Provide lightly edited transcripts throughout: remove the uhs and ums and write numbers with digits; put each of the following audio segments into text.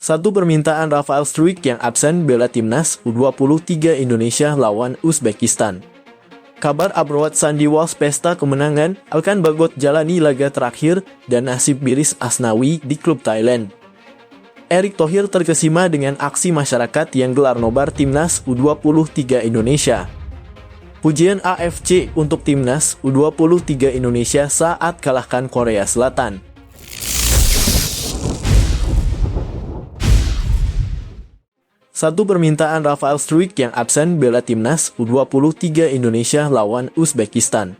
Satu permintaan Rafael Struijk yang absen bela timnas U23 Indonesia lawan Uzbekistan. Kabar Abroad Sandy Walsh pesta kemenangan, Alkan Bagot jalani laga terakhir, dan nasib miris Asnawi di klub Thailand. Erick Thohir terkesima dengan aksi masyarakat yang gelar nobar timnas U23 Indonesia. Pujian AFC untuk timnas U23 Indonesia saat kalahkan Korea Selatan. Satu permintaan Rafael Struijk yang absen bela timnas U23 Indonesia lawan Uzbekistan.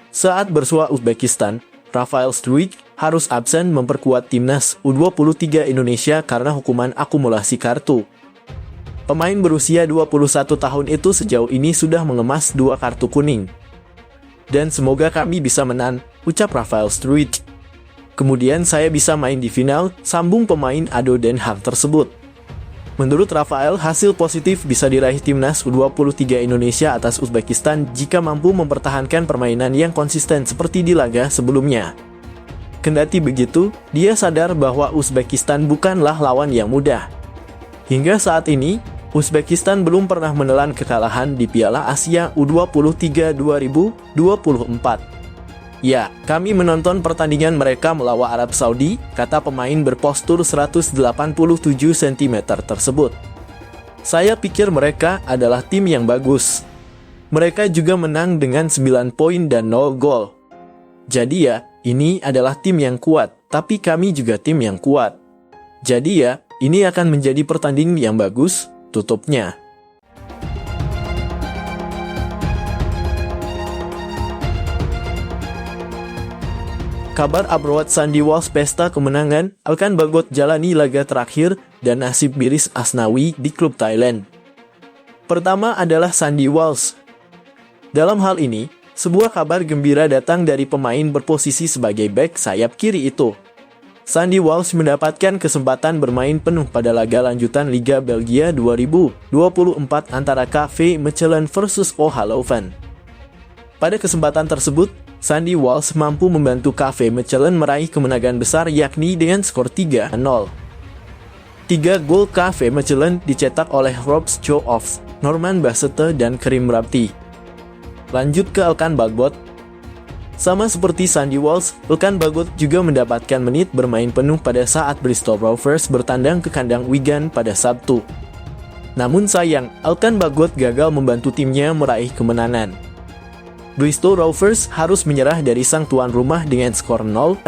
Saat bersua Uzbekistan, Rafael Struijk harus absen memperkuat timnas U23 Indonesia karena hukuman akumulasi kartu. Pemain berusia 21 tahun itu sejauh ini sudah mengemas 2 kartu kuning. Dan semoga kami bisa menang, ucap Rafael Struijk. Kemudian saya bisa main di final, sambung pemain Ado Den Haag tersebut. Menurut Rafael, hasil positif bisa diraih timnas U23 Indonesia atas Uzbekistan jika mampu mempertahankan permainan yang konsisten seperti di laga sebelumnya. Kendati begitu, dia sadar bahwa Uzbekistan bukanlah lawan yang mudah. Hingga saat ini, Uzbekistan belum pernah menelan kekalahan di Piala Asia U23 2024. Ya, kami menonton pertandingan mereka melawan Arab Saudi, kata pemain berpostur 187 cm tersebut. Saya pikir mereka adalah tim yang bagus. Mereka juga menang dengan 9 poin dan 0 gol. Jadi ya, ini adalah tim yang kuat, tapi kami juga tim yang kuat. Jadi ya, ini akan menjadi pertandingan yang bagus, tutupnya. Kabar Abroad Sandy Walsh pesta kemenangan, Alkan Bagot jalani laga terakhir, dan nasib miris Asnawi di klub Thailand. Pertama adalah Sandy Walsh. Dalam hal ini, sebuah kabar gembira datang dari pemain berposisi sebagai bek sayap kiri itu. Sandy Walsh mendapatkan kesempatan bermain penuh pada laga lanjutan Liga Belgia 2024 antara KV Mechelen versus OH Leuven. Pada kesempatan tersebut, Sandy Walsh mampu membantu KV Mechelen meraih kemenangan besar yakni dengan skor 3-0. 3 gol KV Mechelen dicetak oleh Rob Schoofs, Norman Bassette, dan Karim Rabti. Lanjut ke Alkan Bagot. Sama seperti Sandy Walsh, Alkan Bagot juga mendapatkan menit bermain penuh pada saat Bristol Rovers bertandang ke kandang Wigan pada Sabtu. Namun sayang, Alkan Bagot gagal membantu timnya meraih kemenangan. Bristol Rovers harus menyerah dari sang tuan rumah dengan skor 0-2.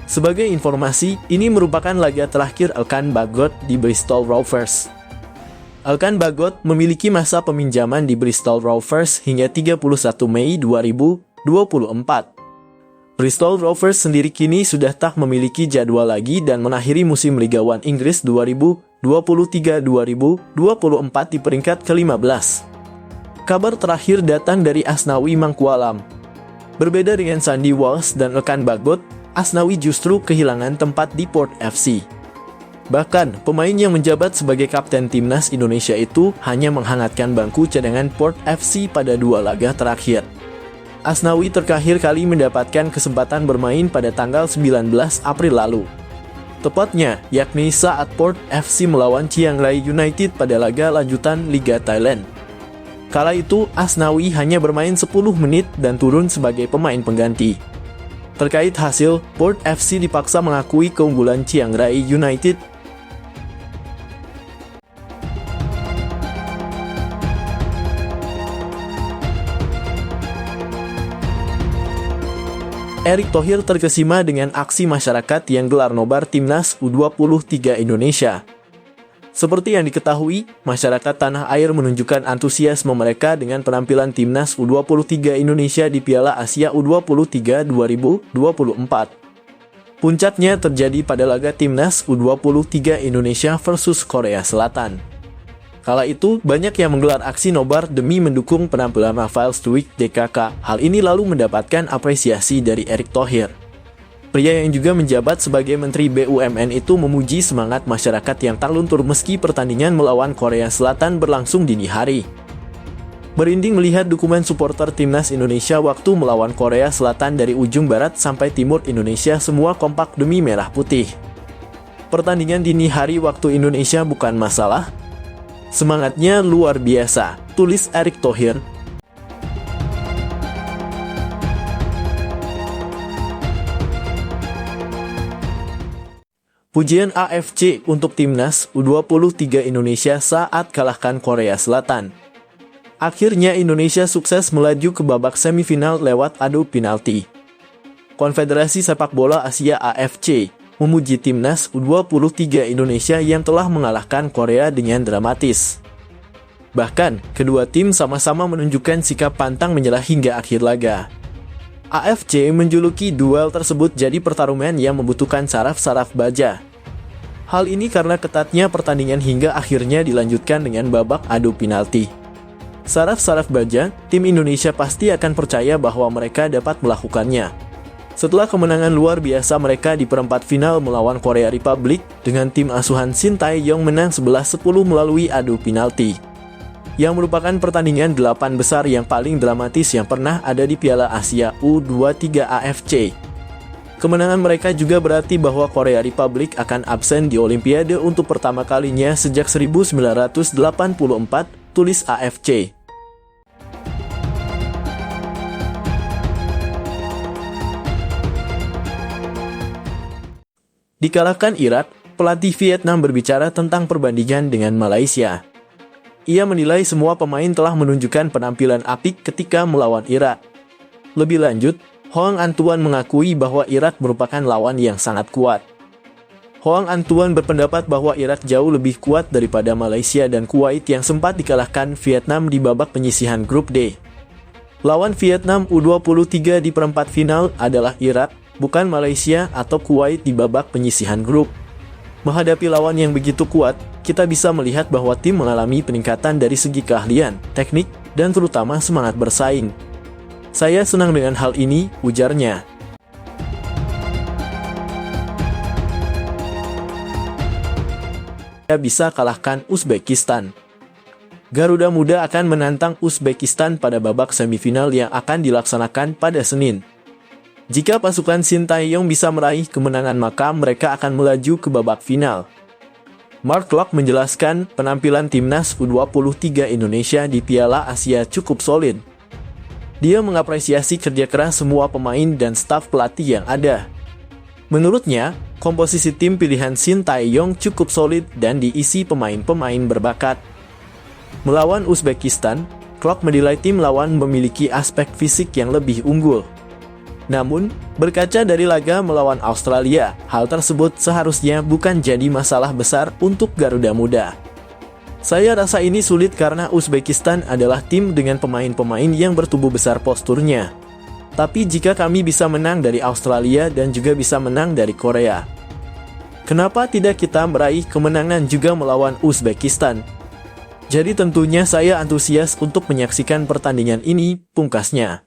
Sebagai informasi, ini merupakan laga terakhir Alkan Bagot di Bristol Rovers. Alkan Bagot memiliki masa peminjaman di Bristol Rovers hingga 31 Mei 2024. Bristol Rovers sendiri kini sudah tak memiliki jadwal lagi dan mengakhiri musim Liga 1 Inggris 2023-2024 di peringkat ke-15. Kabar terakhir datang dari Asnawi Mangkualam. Berbeda dengan Sandy Walsh dan Alkan Bagot, Asnawi justru kehilangan tempat di Port FC. Bahkan, pemain yang menjabat sebagai kapten timnas Indonesia itu hanya menghangatkan bangku cadangan Port FC pada 2 laga terakhir. Asnawi terakhir kali mendapatkan kesempatan bermain pada tanggal 19 April lalu. Tepatnya, yakni saat Port FC melawan Chiang Rai United pada laga lanjutan Liga Thailand. Kala itu, Asnawi hanya bermain 10 menit dan turun sebagai pemain pengganti. Terkait hasil, Port FC dipaksa mengakui keunggulan Chiang Rai United. Erick Thohir terkesima dengan aksi masyarakat yang gelar nobar timnas U23 Indonesia. Seperti yang diketahui, masyarakat tanah air menunjukkan antusiasme mereka dengan penampilan timnas U23 Indonesia di Piala Asia U23 2024. Puncaknya terjadi pada laga timnas U23 Indonesia versus Korea Selatan. Kala itu, banyak yang menggelar aksi nobar demi mendukung penampilan Rafael Struijk DKK. Hal ini lalu mendapatkan apresiasi dari Erick Thohir. Pria yang juga menjabat sebagai Menteri BUMN itu memuji semangat masyarakat yang tak luntur meski pertandingan melawan Korea Selatan berlangsung dini hari. Merinding melihat dukungan supporter timnas Indonesia waktu melawan Korea Selatan dari ujung barat sampai timur Indonesia semua kompak demi merah putih. Pertandingan dini hari waktu Indonesia bukan masalah. Semangatnya luar biasa, tulis Erick Thohir. Pujian AFC untuk Timnas U23 Indonesia saat kalahkan Korea Selatan. Akhirnya Indonesia sukses melaju ke babak semifinal lewat adu penalti. Konfederasi Sepak Bola Asia AFC memuji Timnas U23 Indonesia yang telah mengalahkan Korea dengan dramatis. Bahkan, kedua tim sama-sama menunjukkan sikap pantang menyerah hingga akhir laga. AFC menjuluki duel tersebut jadi pertarungan yang membutuhkan saraf-saraf baja. Hal ini karena ketatnya pertandingan hingga akhirnya dilanjutkan dengan babak adu penalti. Saraf-saraf baja, tim Indonesia pasti akan percaya bahwa mereka dapat melakukannya. Setelah kemenangan luar biasa mereka di perempat final melawan Korea Republic dengan tim asuhan Shin Tae-yong menang 11-10 melalui adu penalti, yang merupakan pertandingan 8 besar yang paling dramatis yang pernah ada di Piala Asia U23 AFC. Kemenangan mereka juga berarti bahwa Korea Republic akan absen di Olimpiade untuk pertama kalinya sejak 1984, tulis AFC. Dikalahkan Irak, pelatih Vietnam berbicara tentang perbandingan dengan Malaysia. Ia menilai semua pemain telah menunjukkan penampilan apik ketika melawan Irak. Lebih lanjut, Hoang Anh Tuan mengakui bahwa Irak merupakan lawan yang sangat kuat. Hoang Anh Tuan berpendapat bahwa Irak jauh lebih kuat daripada Malaysia dan Kuwait yang sempat dikalahkan Vietnam di babak penyisihan grup D. Lawan Vietnam U23 di perempat final adalah Irak, bukan Malaysia atau Kuwait di babak penyisihan grup. Menghadapi lawan yang begitu kuat, kita bisa melihat bahwa tim mengalami peningkatan dari segi keahlian, teknik, dan terutama semangat bersaing. Saya senang dengan hal ini, ujarnya. Kita bisa kalahkan Uzbekistan. Garuda Muda akan menantang Uzbekistan pada babak semifinal yang akan dilaksanakan pada Senin. Jika pasukan Shin Tae-yong bisa meraih kemenangan maka mereka akan melaju ke babak final. Mark Locke menjelaskan penampilan timnas U23 Indonesia di Piala Asia cukup solid. Dia mengapresiasi kerja keras semua pemain dan staf pelatih yang ada. Menurutnya, komposisi tim pilihan Shin Tae-yong cukup solid dan diisi pemain-pemain berbakat. Melawan Uzbekistan, Locke menilai tim lawan memiliki aspek fisik yang lebih unggul. Namun, berkaca dari laga melawan Australia, hal tersebut seharusnya bukan jadi masalah besar untuk Garuda Muda. Saya rasa ini sulit karena Uzbekistan adalah tim dengan pemain-pemain yang bertubuh besar posturnya. Tapi jika kami bisa menang dari Australia dan juga bisa menang dari Korea, kenapa tidak kita meraih kemenangan juga melawan Uzbekistan? Jadi tentunya saya antusias untuk menyaksikan pertandingan ini, pungkasnya.